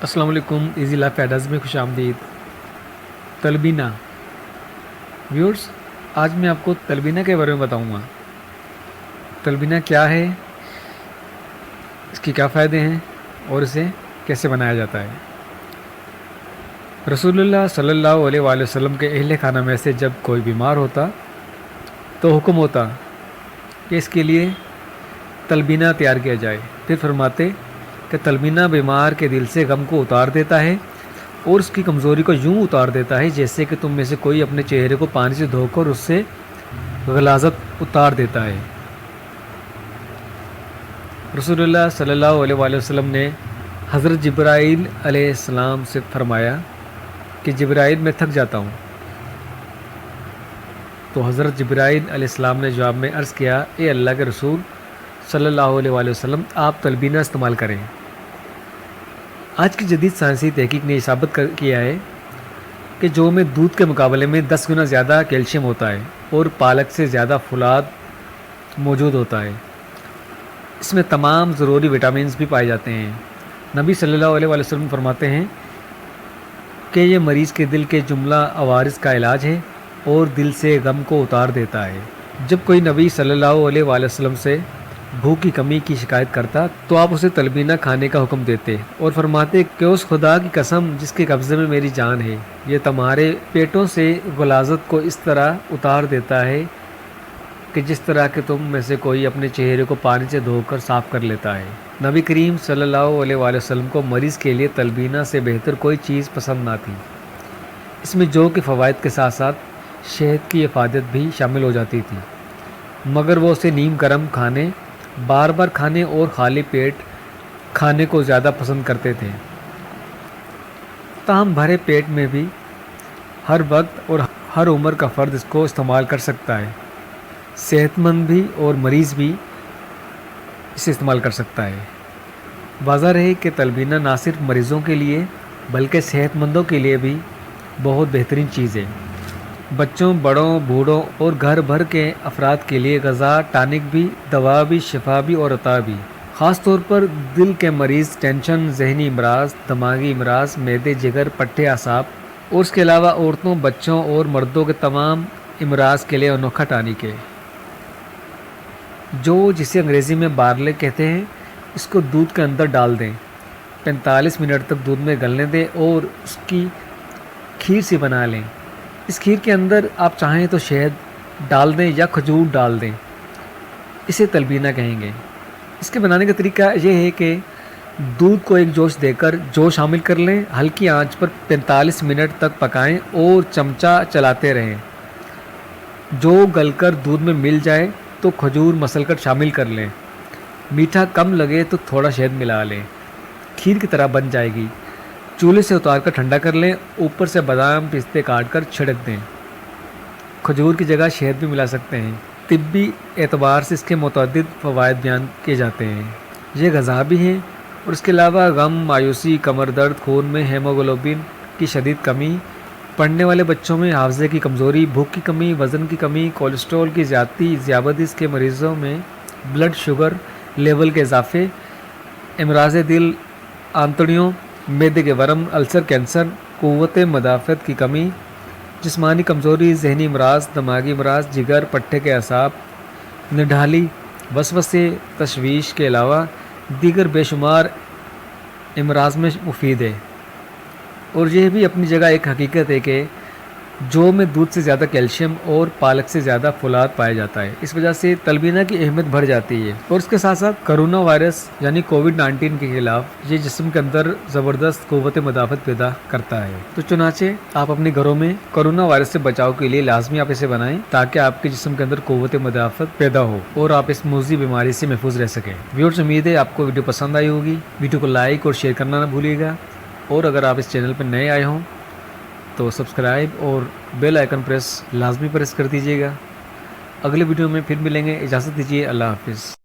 السلام علیکم، easy life AIDS میں خوش آمدید۔ تلبینہ ویورز، آج میں آپ کو تلبینہ کے بارے میں بتاؤں گا۔ تلبینہ کیا ہے، اس کے کیا فائدے ہیں اور اسے کیسے بنایا جاتا ہے۔ رسول اللہ صلی اللہ علیہ وآلہ وسلم کے اہل خانہ میں سے جب کوئی بیمار ہوتا تو حکم ہوتا کہ اس کے لیے تلبینہ تیار کیا جائے۔ پھر فرماتے کہ تلبینہ بیمار کے دل سے غم کو اتار دیتا ہے اور اس کی کمزوری کو یوں اتار دیتا ہے جیسے کہ تم میں سے کوئی اپنے چہرے کو پانی سے دھو کر اس سے غلاظت اتار دیتا ہے۔ رسول اللہ صلی اللہ علیہ وآلہ وسلم نے حضرت جبرائیل علیہ السلام سے فرمایا کہ جبرائیل میں تھک جاتا ہوں، تو حضرت جبرائیل علیہ السلام نے جواب میں عرض کیا، اے اللہ کے رسول صلی اللہ علیہ وآلہ وسلم، آپ تلبینہ استعمال کریں۔ آج کی جدید سائنسی تحقیق نے ثابت کیا ہے کہ جو میں دودھ کے مقابلے میں 10 گنا زیادہ کیلشیم ہوتا ہے اور پالک سے زیادہ فولاد موجود ہوتا ہے۔ اس میں تمام ضروری وٹامنز بھی پائے جاتے ہیں۔ نبی صلی اللہ علیہ وآلہ وسلم فرماتے ہیں کہ یہ مریض کے دل کے جملہ عوارض کا علاج ہے اور دل سے غم کو اتار دیتا ہے۔ جب کوئی نبی صلی اللہ علیہ وآلہ وسلم سے بھوک کی کمی کی شکایت کرتا تو آپ اسے تلبینہ کھانے کا حکم دیتے اور فرماتے کہ اس خدا کی قسم جس کے قبضے میں میری جان ہے، یہ تمہارے پیٹوں سے غلاظت کو اس طرح اتار دیتا ہے کہ جس طرح کہ تم میں سے کوئی اپنے چہرے کو پانی سے دھو کر صاف کر لیتا ہے۔ نبی کریم صلی اللہ علیہ وآلہ وسلم کو مریض کے لیے تلبینہ سے بہتر کوئی چیز پسند نہ تھی۔ اس میں جو کہ فوائد کے ساتھ ساتھ صحت کی افادت بھی شامل ہو جاتی تھی، مگر وہ اسے نیم گرم کھانے، بار بار کھانے اور خالی پیٹ کھانے کو زیادہ پسند کرتے تھے۔ تاہم بھرے پیٹ میں بھی ہر وقت اور ہر عمر کا فرد اس کو استعمال کر سکتا ہے۔ صحت مند بھی اور مریض بھی اسے استعمال کر سکتا ہے۔ واضح رہے کہ تلبینہ نہ صرف مریضوں کے لیے بلکہ صحت مندوں کے لیے بھی بہت بہترین چیز ہے۔ بچوں، بڑوں، بوڑھوں اور گھر بھر کے افراد کے لیے غذا، ٹانک بھی، دوا بھی، شفا بھی اور عطا بھی۔ خاص طور پر دل کے مریض، ٹینشن، ذہنی امراض، دماغی امراض، معدے، جگر، پٹھے اعصاب اور اس کے علاوہ عورتوں، بچوں اور مردوں کے تمام امراض کے لیے انوکھا ٹانک ہے، جسے انگریزی میں بارلے کہتے ہیں۔ اس کو دودھ کے اندر ڈال دیں، 45 منٹ تک دودھ میں گلنے دیں اور اس کی کھیر سی بنا لیں۔ اس کھیر کے اندر آپ چاہیں تو شہد ڈال دیں یا کھجور ڈال دیں۔ اسے تلبینہ کہیں گے۔ اس کے بنانے کا طریقہ یہ ہے کہ دودھ کو ایک جوش دے کر جو شامل کر لیں، ہلکی آنچ پر 45 منٹ تک پکائیں اور چمچہ چلاتے رہیں۔ جو گل کر دودھ میں مل جائے تو کھجور مسل کر شامل کر لیں۔ میٹھا کم لگے تو تھوڑا شہد ملا لیں۔ کھیر کی طرح بن جائے گی۔ چولہے سے اتار کر ٹھنڈا کر لیں، اوپر سے بادام پستے کاٹ کر چھڑک دیں۔ کھجور کی جگہ شہد بھی ملا سکتے ہیں۔ طبی اعتبار سے اس کے متعدد فوائد بیان کیے جاتے ہیں۔ یہ غذا بھی ہیں اور اس کے علاوہ غم، مایوسی، کمر درد، خون میں ہیموگلوبن کی شدید کمی، پڑھنے والے بچوں میں حافظے کی کمزوری، بھوک کی کمی، وزن کی کمی، کولیسٹرول کی زیادتی، ذیابیطس کے مریضوں میں بلڈ شوگر لیول کے اضافے، امراض دل، آنتڑیوں، معدے کے ورم، السر، کینسر، قوت مدافعت کی کمی، جسمانی کمزوری، ذہنی امراض، دماغی امراض، جگر، پٹھے کے اعصاب، نڈھالی، وسوسے، تشویش کے علاوہ دیگر بے شمار امراض میں مفید ہے۔ اور یہ بھی اپنی جگہ ایک حقیقت ہے کہ جو میں دودھ سے زیادہ کیلشیم اور پالک سے زیادہ فولاد پایا جاتا ہے۔ اس وجہ سے تلبینہ کی اہمیت بڑھ جاتی ہے۔ اور اس کے ساتھ ساتھ کرونا وائرس یعنی کووڈ-19 کے خلاف یہ جسم کے اندر زبردست قوت مدافعت پیدا کرتا ہے۔ تو چنانچہ آپ اپنے گھروں میں کرونا وائرس سے بچاؤ کے لیے لازمی آپ اسے بنائیں تاکہ آپ کے جسم کے اندر قوت مدافعت پیدا ہو اور آپ اس موذی بیماری سے محفوظ رہ سکیں۔ ویورز، امید ہے آپ کو ویڈیو پسند آئی ہوگی۔ ویڈیو کو لائک اور شیئر کرنا نہ بھولیے گا، اور اگر آپ اس چینل پر نئے آئے ہوں تو سبسکرائب اور بیل آئیکن لازمی پریس کر دیجیے گا۔ اگلے ویڈیو میں پھر ملیں گے، اجازت دیجیے، اللہ حافظ۔